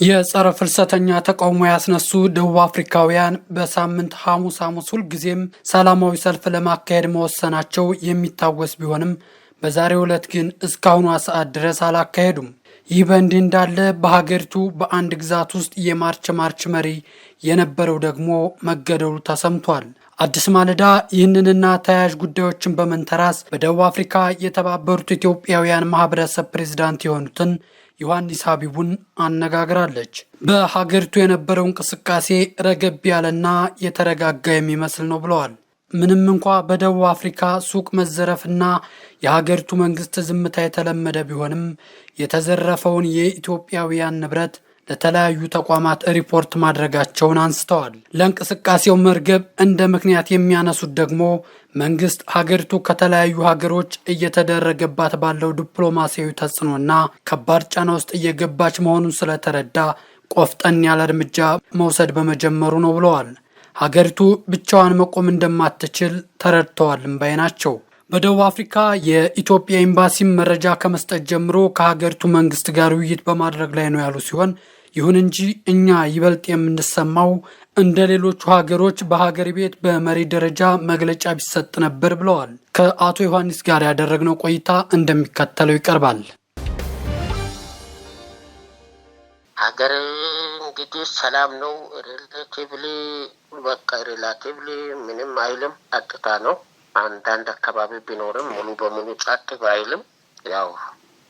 የጸረ ፍልሰተኛ ተቃውሞ ያስነሱ ደቡብ አፍሪካውያን በሳምንት ሐሙስ ሁልጊዜም ሰላማዊ ሰልፍ ለማካሄድ መወሰናቸው የሚታወስ ቢሆንም በዛሬው ዕለት ግን እስካሁኗ ሰዓት ድረስ አላካሄዱም። ይህ በእንዲህ እንዳለ በሀገሪቱ በአንድ ግዛት ውስጥ የማርች መሪ የነበረው ደግሞ መገደሉ ተሰምቷል። አዲስ ማለዳ ይህንንና ተያያዥ ጉዳዮችን በመንተራስ በደቡብ አፍሪካ የተባበሩት ኢትዮጵያውያን ማህበረሰብ ፕሬዝዳንት የሆኑትን ዮሐንስ ሀቢቡን አነጋግራለች። በሀገሪቱ የነበረው እንቅስቃሴ ረገብ ያለና የተረጋጋ የሚመስል ነው ብለዋል። ምንም እንኳ በደቡብ አፍሪካ ሱቅ መዘረፍና የሀገሪቱ መንግስት ዝምታ የተለመደ ቢሆንም የተዘረፈውን የኢትዮጵያውያን ንብረት ለተለያዩ ተቋማት ሪፖርት ማድረጋቸውን አንስተዋል። ለእንቅስቃሴው መርገብ እንደ ምክንያት የሚያነሱት ደግሞ መንግስት ሀገሪቱ ከተለያዩ ሀገሮች እየተደረገባት ባለው ዲፕሎማሲያዊ ተጽዕኖና ከባድ ጫና ውስጥ እየገባች መሆኑን ስለተረዳ ቆፍጠን ያለ እርምጃ መውሰድ በመጀመሩ ነው ብለዋል። ሀገሪቱ ብቻዋን መቆም እንደማትችል ተረድተዋልም ባይ ናቸው። በደቡብ አፍሪካ የኢትዮጵያ ኤምባሲም መረጃ ከመስጠት ጀምሮ ከሀገሪቱ መንግስት ጋር ውይይት በማድረግ ላይ ነው ያሉ ሲሆን ይሁን እንጂ እኛ ይበልጥ የምንሰማው እንደ ሌሎቹ ሀገሮች በሀገር ቤት በመሪ ደረጃ መግለጫ ቢሰጥ ነበር ብለዋል። ከአቶ ዮሐንስ ጋር ያደረግነው ቆይታ እንደሚከተለው ይቀርባል። ሀገር እንግዲህ ሰላም ነው። ሪላቲቭሊ ምንም አይልም፣ ጸጥታ ነው። አንዳንድ አካባቢ ቢኖርም ሙሉ በሙሉ ጸጥ ባይልም ያው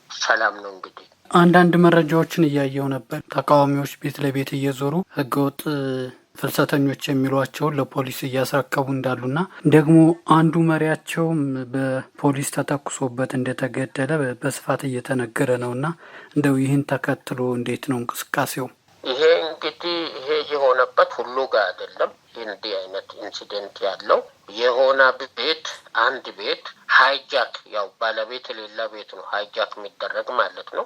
ሰላም ነው። እንግዲህ አንዳንድ መረጃዎችን እያየው ነበር። ተቃዋሚዎች ቤት ለቤት እየዞሩ ህገወጥ ፍልሰተኞች የሚሏቸውን ለፖሊስ እያስረከቡ እንዳሉና ደግሞ አንዱ መሪያቸውም በፖሊስ ተተኩሶበት እንደተገደለ በስፋት እየተነገረ ነውና እንደው ይህን ተከትሎ እንዴት ነው እንቅስቃሴው? ይሄ የሆነበት ሁሉ ጋር አይደለም። እንዲህ አይነት ኢንሲደንት ያለው የሆነ ቤት አንድ ቤት ሃይጃክ ያው ባለቤት የሌላ ቤት ነው ሃይጃክ የሚደረግ ማለት ነው።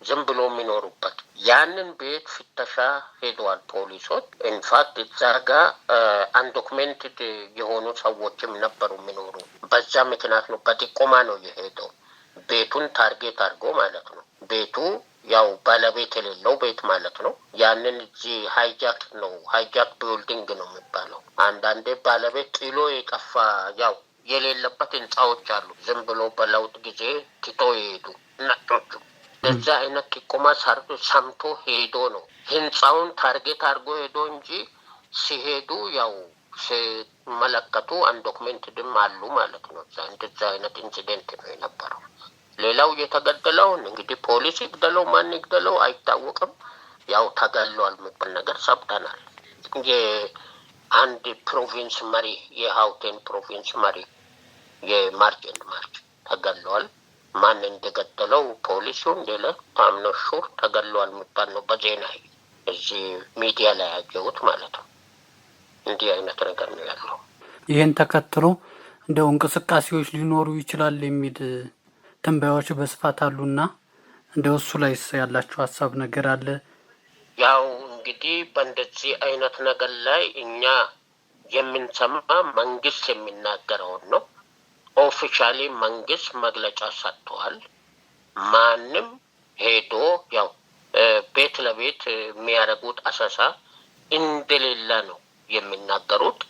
ዝም ብሎ የሚኖሩበት ያንን ቤት ፍተሻ ሄደዋል ፖሊሶች። ኢንፋክት እዛ ጋ አንዶክሜንትድ የሆኑ ሰዎችም ነበሩ የሚኖሩ። በዛ ምክንያት ነው በጥቆማ ነው የሄደው። ቤቱን ታርጌት አድርጎ ማለት ነው። ቤቱ ያው ባለቤት የሌለው ቤት ማለት ነው። ያንን እዚህ ሃይጃክ ቢልዲንግ ነው የሚባለው። አንዳንዴ ባለቤት ጥሎ የጠፋ ያው የሌለበት ህንፃዎች አሉ። ዝም ብሎ በለውጥ ጊዜ ትቶ የሄዱ ነጮቹ። እዛ አይነት ጥቆማ ሰምቶ ሄዶ ነው ህንፃውን ታርጌት አድርጎ ሄዶ እንጂ ሲሄዱ ያው ሲመለከቱ አንዶክሜንትድም አሉ ማለት ነው። እንደዛ አይነት ኢንሲደንት ነው የነበረው። ሌላው የተገደለውን እንግዲህ ፖሊስ ይግደለው ማን ይግደለው አይታወቅም። ያው ተገሏል የሚባል ነገር ሰምተናል። የአንድ ፕሮቪንስ መሪ የሀውቴን ፕሮቪንስ መሪ የማርች ተገሏል። ማን እንደገደለው ፖሊሱን ሌላ ታምነሹር ተገሏል የሚባል ነው በዜና እዚህ ሚዲያ ላይ ያየሁት ማለት ነው። እንዲህ አይነት ነገር ነው ያለው። ይህን ተከትሎ እንደው እንቅስቃሴዎች ሊኖሩ ይችላል የሚል ትንበያዎች በስፋት አሉና እንደው እሱ ላይ ያላችሁ ሀሳብ ነገር አለ? ያው እንግዲህ በእንደዚህ አይነት ነገር ላይ እኛ የምንሰማ መንግስት የሚናገረውን ነው። ኦፊሻሊ መንግስት መግለጫ ሰጥቷል። ማንም ሄዶ ያው ቤት ለቤት የሚያደርጉት አሰሳ እንደሌለ ነው የሚናገሩት።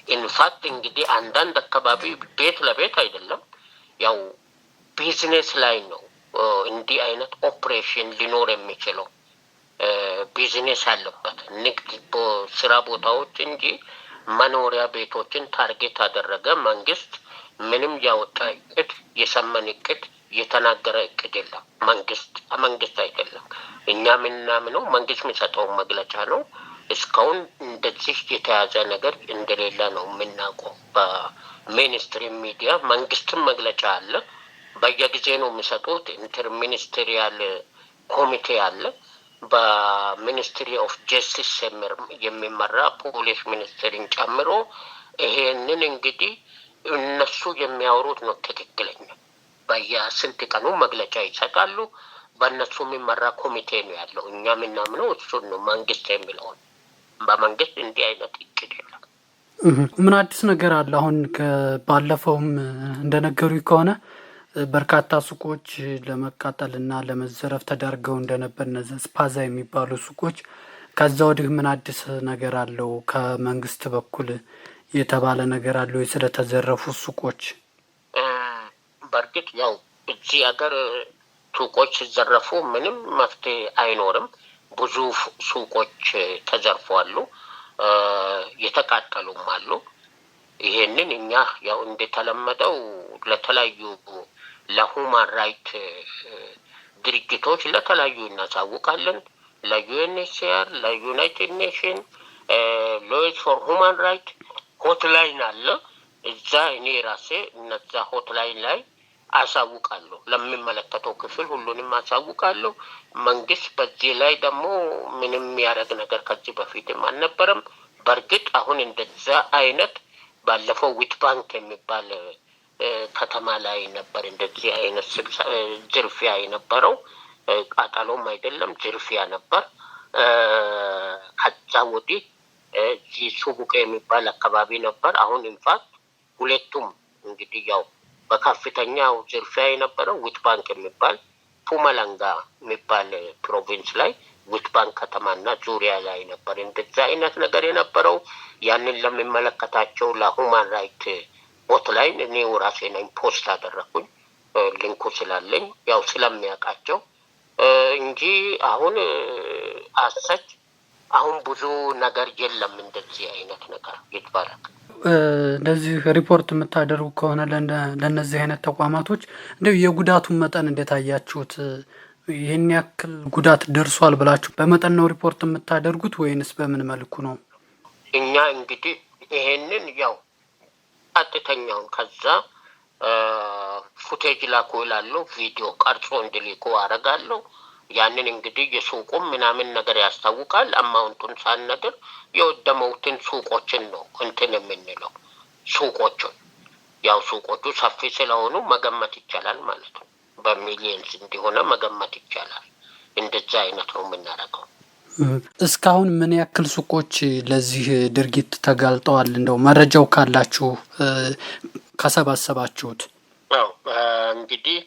ኢንፋክት እንግዲህ አንዳንድ አካባቢ ቤት ለቤት አይደለም ያው ቢዝነስ ላይ ነው እንዲህ አይነት ኦፕሬሽን ሊኖር የሚችለው። ቢዝነስ አለበት ንግድ ስራ ቦታዎች እንጂ መኖሪያ ቤቶችን ታርጌት ያደረገ መንግስት ምንም ያወጣ እቅድ የሰመን እቅድ የተናገረ እቅድ የለም። መንግስት አይደለም። እኛ ምናምነው መንግስት የሚሰጠው መግለጫ ነው። እስካሁን እንደዚህ የተያዘ ነገር እንደሌለ ነው የምናውቀው። በሚኒስትሪ ሚዲያ መንግስትም መግለጫ አለ። በየጊዜ ነው የሚሰጡት። ኢንተርሚኒስትሪያል ኮሚቴ አለ። በሚኒስትሪ ኦፍ ጀስቲስ የሚመራ ፖሊስ ሚኒስትሪን ጨምሮ ይሄንን እንግዲህ እነሱ የሚያወሩት ነው ትክክለኛ። በየስንት ቀኑ መግለጫ ይሰጣሉ። በእነሱ የሚመራ ኮሚቴ ነው ያለው። እኛ ምናምነው እሱን ነው መንግስት የሚለውን። በመንግስት እንዲህ አይነት እቅድ የለም። ምን አዲስ ነገር አለ? አሁን ባለፈውም እንደነገሩኝ ከሆነ በርካታ ሱቆች ለመቃጠልና ለመዘረፍ ተዳርገው እንደነበር እነዚህ ስፓዛ የሚባሉ ሱቆች። ከዛ ወዲህ ምን አዲስ ነገር አለው? ከመንግስት በኩል የተባለ ነገር አለው ስለተዘረፉ ሱቆች? በእርግጥ ያው እዚህ ሀገር ሱቆች ሲዘረፉ ምንም መፍትሄ አይኖርም። ብዙ ሱቆች ተዘርፈዋሉ፣ የተቃጠሉም አሉ። ይሄንን እኛ ያው እንደተለመደው ለተለያዩ ለሁማን ራይት ድርጅቶች ለተለያዩ እናሳውቃለን። ለዩኤንኤችሲአር፣ ለዩናይትድ ኔሽን ሎየርስ ፎር ሁማን ራይት ሆትላይን አለ። እዛ እኔ ራሴ እነዛ ሆትላይን ላይ አሳውቃለሁ። ለሚመለከተው ክፍል ሁሉንም አሳውቃለሁ። መንግስት በዚህ ላይ ደግሞ ምንም የሚያደርግ ነገር ከዚህ በፊትም አልነበረም። በእርግጥ አሁን እንደዛ አይነት ባለፈው ዊት ባንክ የሚባል ከተማ ላይ ነበር እንደዚህ አይነት ዝርፊያ የነበረው። ቃጠሎም አይደለም ዝርፊያ ነበር። ከዛ ወዲህ እዚህ ሱቡቅ የሚባል አካባቢ ነበር። አሁን ኢንፋክት ሁለቱም እንግዲህ ያው በከፍተኛው ዝርፊያ የነበረው ዊት ባንክ የሚባል ፑማላንጋ የሚባል ፕሮቪንስ ላይ ዊት ባንክ ከተማና ዙሪያ ላይ ነበር እንደዛ አይነት ነገር የነበረው። ያንን ለሚመለከታቸው ለሁማን ራይት ሆትላይን እኔው ራሴ ነኝ ፖስት አደረኩኝ፣ ሊንኩ ስላለኝ ያው ስለሚያውቃቸው እንጂ አሁን አሰች አሁን ብዙ ነገር የለም እንደዚህ አይነት ነገር ይባላል። እንደዚህ ሪፖርት የምታደርጉ ከሆነ ለእነዚህ አይነት ተቋማቶች እንደው የጉዳቱን መጠን እንዴት አያችሁት? ይህን ያክል ጉዳት ደርሷል ብላችሁ በመጠን ነው ሪፖርት የምታደርጉት ወይንስ በምን መልኩ ነው? እኛ እንግዲህ ይሄንን ያው ቀጥተኛውን ከዛ ፉቴጅ ላኩ እላለሁ፣ ቪዲዮ ቀርጾ እንዲልኩ አደርጋለሁ። ያንን እንግዲህ የሱቁም ምናምን ነገር ያስታውቃል። አማውንቱን ሳንነግር የወደመውትን ሱቆችን ነው እንትን የምንለው። ሱቆቹን ያው ሱቆቹ ሰፊ ስለሆኑ መገመት ይቻላል ማለት ነው። በሚሊየንስ እንዲሆነ መገመት ይቻላል። እንደዛ አይነት ነው የምናደርገው። እስካሁን ምን ያክል ሱቆች ለዚህ ድርጊት ተጋልጠዋል? እንደው መረጃው ካላችሁ ካሰባሰባችሁት። ያው እንግዲህ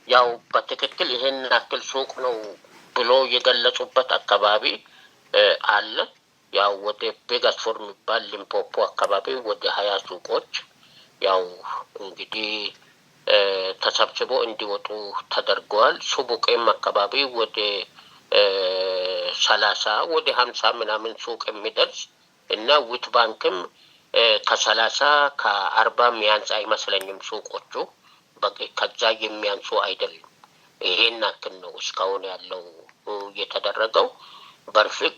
ያው በትክክል ይሄን ያክል ሱቅ ነው ብሎ የገለጹበት አካባቢ አለ። ያው ወደ ቤጋስፎር የሚባል ሊምፖፖ አካባቢ ወደ 20 ሱቆች ያው እንግዲህ ተሰብስቦ እንዲወጡ ተደርገዋል። ሱቡቄም አካባቢ ወደ 30 ወደ 50 ምናምን ሱቅ የሚደርስ እና ዊት ባንክም ከ30 ከ40 የሚያንስ አይመስለኝም ሱቆቹ። ከዛ የሚያንሱ አይደለም። ይሄን ያክል ነው እስካሁን ያለው የተደረገው።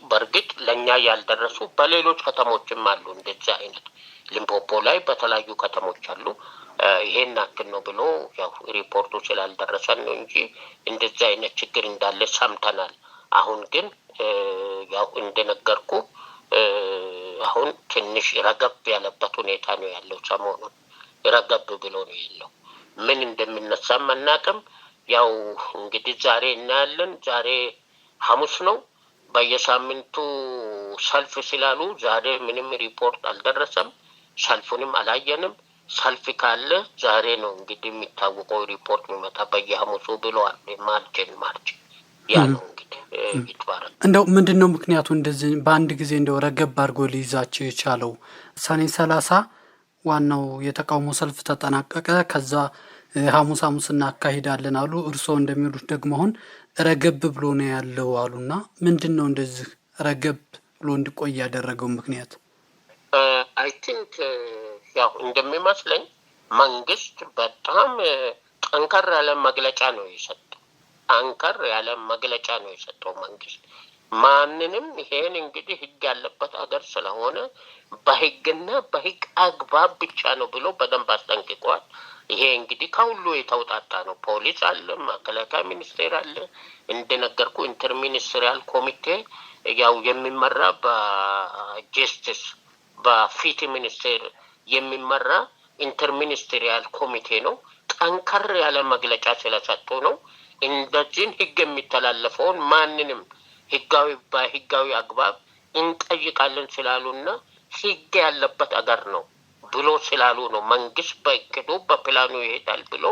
በእርግጥ ለእኛ ያልደረሱ በሌሎች ከተሞችም አሉ እንደዛ አይነት ሊምፖፖ ላይ በተለያዩ ከተሞች አሉ። ይሄን ያክል ነው ብሎ ያው ሪፖርቱ ስላልደረሰን ነው እንጂ እንደዛ አይነት ችግር እንዳለ ሰምተናል። አሁን ግን ያው እንደነገርኩ አሁን ትንሽ ረገብ ያለበት ሁኔታ ነው ያለው። ሰሞኑን ረገብ ብሎ ነው ያለው። ምን እንደሚነሳም አናውቅም። ያው እንግዲህ ዛሬ እናያለን። ዛሬ ሐሙስ ነው። በየሳምንቱ ሰልፍ ስላሉ ዛሬ ምንም ሪፖርት አልደረሰም። ሰልፉንም አላየንም። ሰልፍ ካለ ዛሬ ነው እንግዲህ የሚታወቀው ሪፖርት የሚመጣ በየሐሙሱ ብለዋል። ማርች ያ ነው እንግዲህ ይትባረክ። እንደው ምንድን ነው ምክንያቱ እንደዚህ በአንድ ጊዜ እንደው ረገብ አድርጎ ሊይዛቸው የቻለው? ሰኔ 30 ዋናው የተቃውሞ ሰልፍ ተጠናቀቀ። ከዛ ሐሙስ እናካሂዳለን አሉ። እርስዎ እንደሚሉት ደግሞ አሁን ረገብ ብሎ ነው ያለው አሉና ምንድን ነው እንደዚህ ረገብ ብሎ እንዲቆይ ያደረገው ምክንያት? አይ ቲንክ ያው እንደሚመስለኝ መንግስት በጣም ጠንከር ያለ መግለጫ ነው የሰጠው። ጠንከር ያለ መግለጫ ነው የሰጠው መንግስት። ማንንም ይሄን እንግዲህ ህግ ያለበት ሀገር ስለሆነ በህግና በህግ አግባብ ብቻ ነው ብሎ በደንብ አስጠንቅቋል። ይሄ እንግዲህ ከሁሉ የተውጣጣ ነው። ፖሊስ አለ፣ መከላከያ ሚኒስቴር አለ። እንደነገርኩ ኢንተርሚኒስትሪያል ኮሚቴ ያው የሚመራ በጀስቲስ በፍትህ ሚኒስቴር የሚመራ ኢንተርሚኒስትሪያል ኮሚቴ ነው። ጠንከር ያለ መግለጫ ስለሰጡ ነው። እንደዚህን ህግ የሚተላለፈውን ማንንም በህጋዊ አግባብ እንጠይቃለን ስላሉና ህግ ያለበት አገር ነው ብሎ ስላሉ ነው መንግስት በእቅዱ በፕላኑ ይሄዳል ብሎ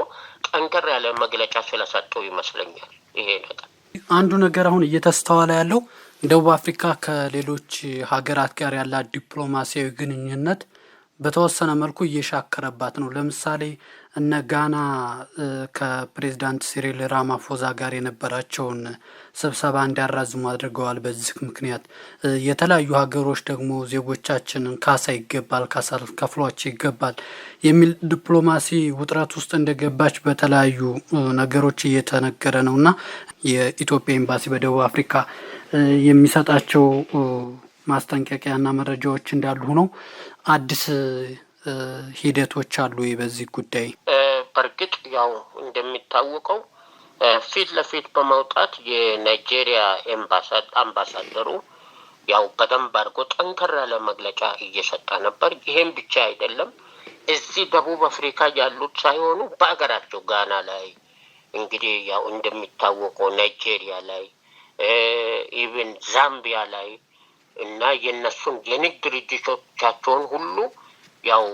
ጠንከር ያለ መግለጫ ስለሰጠው ይመስለኛል ይሄ ነገር። አንዱ ነገር አሁን እየተስተዋለ ያለው ደቡብ አፍሪካ ከሌሎች ሀገራት ጋር ያላት ዲፕሎማሲያዊ ግንኙነት በተወሰነ መልኩ እየሻከረባት ነው። ለምሳሌ እነ ጋና ከፕሬዝዳንት ሲሪል ራማፎዛ ጋር የነበራቸውን ስብሰባ እንዲያራዝሙ አድርገዋል። በዚህ ምክንያት የተለያዩ ሀገሮች ደግሞ ዜጎቻችንን ካሳ ይገባል፣ ካሳ ከፍሏቸው ይገባል የሚል ዲፕሎማሲ ውጥረት ውስጥ እንደገባች በተለያዩ ነገሮች እየተነገረ ነው እና የኢትዮጵያ ኤምባሲ በደቡብ አፍሪካ የሚሰጣቸው ማስጠንቀቂያና መረጃዎች እንዳሉ ሆነው አዲስ ሂደቶች አሉ በዚህ ጉዳይ? በእርግጥ ያው እንደሚታወቀው ፊት ለፊት በመውጣት የናይጄሪያ አምባሳደሩ ያው በደንብ አድርጎ ጠንከር ያለ መግለጫ እየሰጠ ነበር። ይሄም ብቻ አይደለም፣ እዚህ ደቡብ አፍሪካ ያሉት ሳይሆኑ በአገራቸው ጋና ላይ እንግዲህ ያው እንደሚታወቀው ናይጄሪያ ላይ ኢቭን ዛምቢያ ላይ እና የነሱን የንግድ ድርጅቶቻቸውን ሁሉ ያው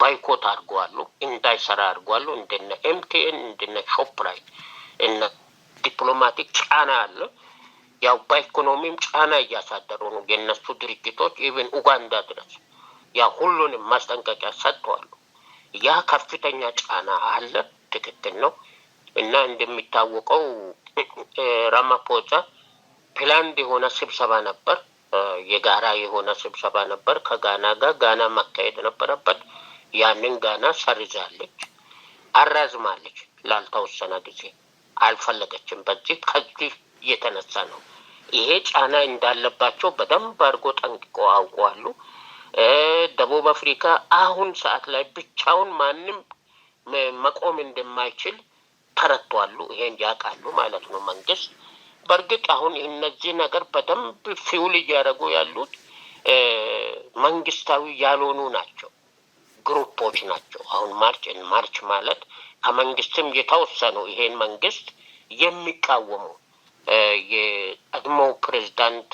ባይኮት አድርገዋሉ፣ እንዳይሰራ አድርገዋሉ። እንደነ ኤምቲኤን እንደነ ሾፕራይት እና ዲፕሎማቲክ ጫና አለ። ያው በኢኮኖሚም ጫና እያሳደሩ ነው የነሱ ድርጅቶች። ኢቭን ኡጋንዳ ድረስ ያ ሁሉንም ማስጠንቀቂያ ሰጥተዋሉ። ያ ከፍተኛ ጫና አለ። ትክክል ነው። እና እንደሚታወቀው ራማፖዛ ፕላንድ የሆነ ስብሰባ ነበር፣ የጋራ የሆነ ስብሰባ ነበር ከጋና ጋር። ጋና ማካሄድ ነበረበት። ያንን ጋና ሰርዛለች፣ አራዝማለች ላልተወሰነ ጊዜ፣ አልፈለገችም። ከዚህ የተነሳ ነው ይሄ ጫና እንዳለባቸው በደንብ አድርጎ ጠንቅቆ አውቀዋሉ። ደቡብ አፍሪካ አሁን ሰዓት ላይ ብቻውን ማንም መቆም እንደማይችል ተረድተዋሉ። ይሄን ያውቃሉ ማለት ነው መንግስት። በእርግጥ አሁን እነዚህ ነገር በደንብ ፊውል እያደረጉ ያሉት መንግስታዊ ያልሆኑ ናቸው፣ ግሩፖች ናቸው። አሁን ማርች ማለት ከመንግስትም የተወሰኑ ይሄን መንግስት የሚቃወሙ የቀድሞ ፕሬዝዳንት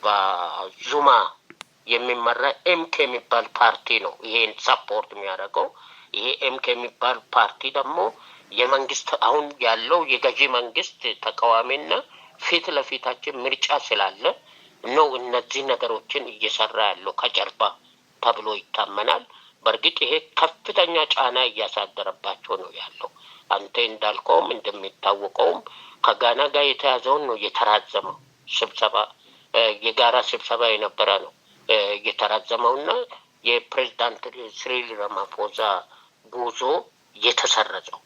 በዙማ የሚመራ ኤምኬ የሚባል ፓርቲ ነው ይሄን ሰፖርት የሚያደርገው። ይሄ ኤምኬ የሚባል ፓርቲ ደግሞ የመንግስት አሁን ያለው የገዢ መንግስት ተቃዋሚና ፊት ለፊታችን ምርጫ ስላለ ነው እነዚህ ነገሮችን እየሰራ ያለው ከጀርባ ተብሎ ይታመናል። በእርግጥ ይሄ ከፍተኛ ጫና እያሳደረባቸው ነው ያለው። አንተ እንዳልከውም እንደሚታወቀውም ከጋና ጋር የተያዘውን ነው የተራዘመው ስብሰባ፣ የጋራ ስብሰባ የነበረ ነው የተራዘመውና የፕሬዝዳንት ሲሪል ራማፎዛ ጉዞ የተሰረዘው።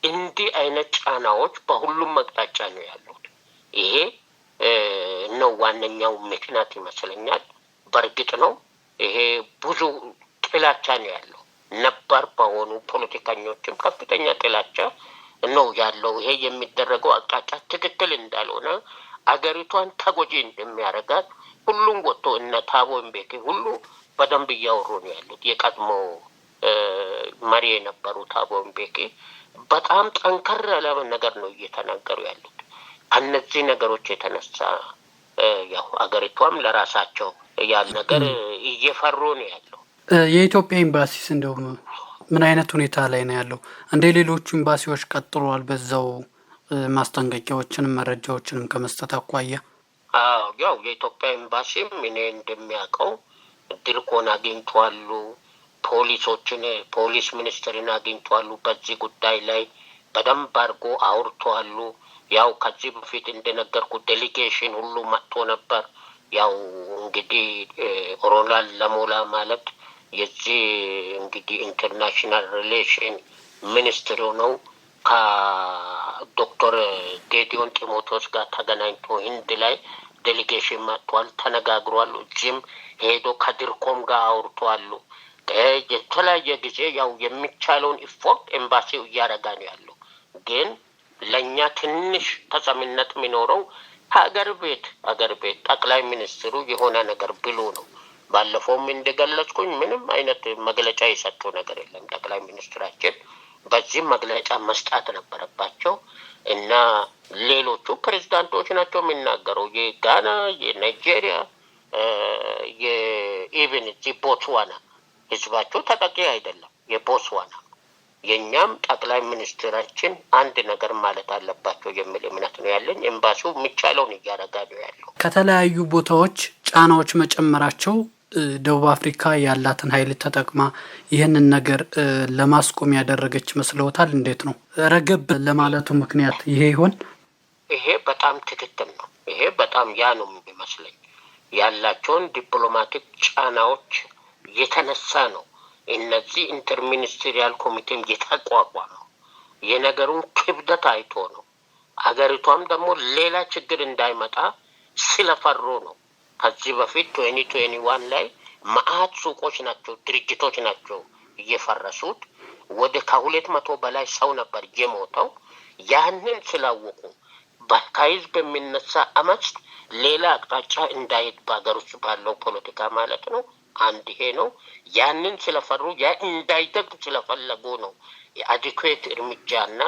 እንዲህ አይነት ጫናዎች በሁሉም አቅጣጫ ነው ያሉት። ይሄ ነው ዋነኛው ምክንያት ይመስለኛል። በእርግጥ ነው ይሄ ብዙ ጥላቻ ነው ያለው። ነባር በሆኑ ፖለቲከኞችም ከፍተኛ ጥላቻ ነው ያለው። ይሄ የሚደረገው አቅጣጫ ትክክል እንዳልሆነ፣ አገሪቷን ተጎጂ እንደሚያደርጋት ሁሉም ወጥቶ እነ ታቦ ምቤኪ ሁሉ በደንብ እያወሩ ነው ያሉት። የቀድሞ መሪ የነበሩ ታቦ ምቤኪ በጣም ጠንከር ያለ ነገር ነው እየተናገሩ ያሉት። እነዚህ ነገሮች የተነሳ ያው አገሪቷም ለራሳቸው ያን ነገር እየፈሩ ነው ያለው። የኢትዮጵያ ኤምባሲስ እንደው ምን አይነት ሁኔታ ላይ ነው ያለው? እንደ ሌሎቹ ኤምባሲዎች ቀጥሏል በዛው ማስጠንቀቂያዎችንም መረጃዎችንም ከመስጠት አኳያ? ያው የኢትዮጵያ ኤምባሲም እኔ እንደሚያውቀው ድርኮን አግኝቷሉ፣ ፖሊስ ሚኒስትርን አግኝቷሉ። በዚህ ጉዳይ ላይ በደንብ አድርጎ አውርቷሉ። ያው ከዚህ በፊት እንደነገርኩ ዴሊጌሽን ሁሉ መጥቶ ነበር። ያው እንግዲህ ሮናልድ ለሞላ ማለት የዚህ እንግዲህ ኢንተርናሽናል ሪሌሽን ሚኒስትር ነው። ከዶክተር ጌዲዮን ጢሞቴዎስ ጋር ተገናኝቶ ህንድ ላይ ዴሊጌሽን መጥቷል፣ ተነጋግሯል። እዚህም ሄዶ ከድርኮም ጋር አውርቷሉ። የተለያየ ጊዜ ያው የሚቻለውን ኢፎርት ኤምባሲው እያደረጋ ነው ያለው። ግን ለእኛ ትንሽ ተሰሚነት የሚኖረው ሀገር ቤት ጠቅላይ ሚኒስትሩ የሆነ ነገር ብሎ ነው። ባለፈውም እንደገለጽኩኝ ምንም አይነት መግለጫ የሰጡ ነገር የለም ጠቅላይ ሚኒስትራችን። በዚህ መግለጫ መስጣት ነበረባቸው እና ሌሎቹ ፕሬዝዳንቶች ናቸው የሚናገረው። የጋና፣ የናይጄሪያ፣ የኢቨን ቦትስዋና ህዝባቸው ተጠቂ አይደለም፣ የቦትስዋና የኛም ጠቅላይ ሚኒስትራችን አንድ ነገር ማለት አለባቸው የሚል እምነት ነው ያለኝ። ኤምባሲው የሚቻለውን እያደረገ ነው ያለው። ከተለያዩ ቦታዎች ጫናዎች መጨመራቸው ደቡብ አፍሪካ ያላትን ኃይል ተጠቅማ ይህንን ነገር ለማስቆም ያደረገች መስለውታል? እንዴት ነው ረገብ ለማለቱ ምክንያት ይሄ ይሆን? ይሄ በጣም ትክክል ነው። ይሄ በጣም ያ ነው የሚመስለኝ። ያላቸውን ዲፕሎማቲክ ጫናዎች የተነሳ ነው እነዚህ ኢንተርሚኒስትሪያል ኮሚቴም የተቋቋመው። የነገሩን ክብደት አይቶ ነው። አገሪቷም ደግሞ ሌላ ችግር እንዳይመጣ ስለፈሩ ነው። ከዚህ በፊት 2021 ላይ መአት ሱቆች ናቸው ድርጅቶች ናቸው እየፈረሱት። ወደ ከ200 በላይ ሰው ነበር የሞተው። ያንን ስላወቁ ከህዝብ የሚነሳ አመፅ ሌላ አቅጣጫ እንዳይሄድ በሀገር ውስጥ ባለው ፖለቲካ ማለት ነው። አንድ ይሄ ነው። ያንን ስለፈሩ ያ እንዳይደግ ስለፈለጉ ነው የአዲኩዌት እርምጃና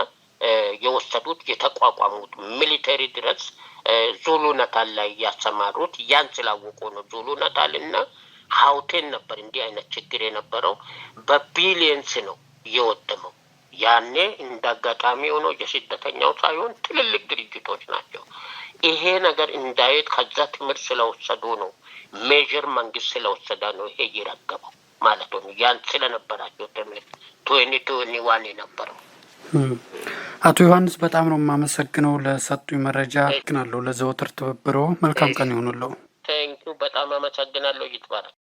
የወሰዱት የተቋቋሙት ሚሊተሪ ድረስ ዙሉ ናታል ላይ ያሰማሩት። ያን ስላወቁ ነው። ዙሉ ናታል እና ሀውቴን ነበር እንዲህ አይነት ችግር የነበረው። በቢሊየንስ ነው የወደመው። ያኔ እንዳጋጣሚ ሆኖ የስደተኛው ሳይሆን ትልልቅ ድርጅቶች ናቸው። ይሄ ነገር እንዳይት ከዛ ትምህርት ስለወሰዱ ነው። ሜጀር መንግስት ስለወሰደ ነው ይሄ ይረገበው ማለት ነው። ያን ስለነበራቸው ትምህርት 2021 የነበረው። አቶ ዮሐንስ በጣም ነው የማመሰግነው ለሰጡኝ መረጃ። ግናለሁ ለዘወትር ትብብሮ መልካም ቀን ይሁንልዎ። ቴንኪው በጣም አመሰግናለሁ። ይትባረክ።